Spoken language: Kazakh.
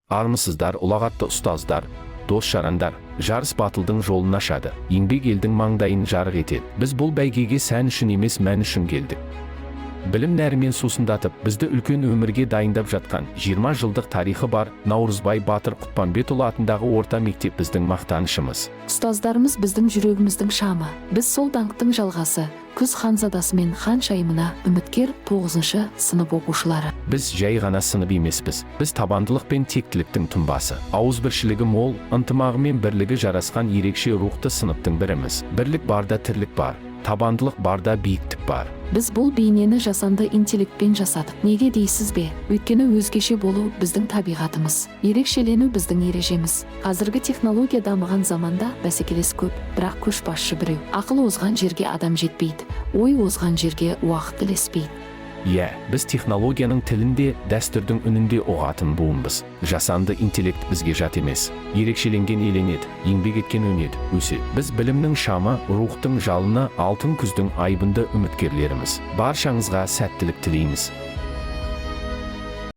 Армысыздар, ұлағатты ұстаздар, дос-жарандар, жарыс батылдың жолын ашады. Еңбек елдің маңдайын жарық етеді. Біз бұл бәйгеге сән үшін емес, мән үшін келдік. Білім нәрімен сусындатып, бізді үлкен өмірге дайындап жатқан 20 жылдық тарихы бар Наурызбай Батыр Құтпанбетұлы атындағы орта мектеп біздің мақтанышымыз. Ұстаздарымыз біздің жүрегіміздің шамы. Біз сол даңқтың жалғасы. Күз ханзадасы мен хан шайымына үміткер 9-шы сынып оқушылары. Біз жай ғана сынып емеспіз. Біз табандылық пен тектіліктің тұнбасы. Ауызбіршілігі мол, ынтымағы мен бірлігі жарасқан ерекше рухты сыныптың біріміз. Бірлік барда тірлік бар. Табандылық барда биіктік бар. Біз бұл бейнені жасанды интеллектпен жасадық. Неге дейсіз бе? Өйткені өзгеше болу біздің табиғатымыз. Ерекшелену біздің ережеміз. Қазіргі технология дамыған заманда бәсекелес көп, бірақ көшбасшы біреу. Ақыл озған жерге адам жетпейді. Ой озған жерге уақыт ілеспейді. Иә, біз технологияның тілінде, дәстүрдің үнінде оғатын буынбыз. Жасанды интеллект бізге жат емес. Ерекшеленген еленеді, еңбек еткен өнеді, өседі. Біз білімнің шамы, рухтың жалыны, алтын күздің айбынды үміткерлеріміз. Баршаңызға сәттілік тілейміз.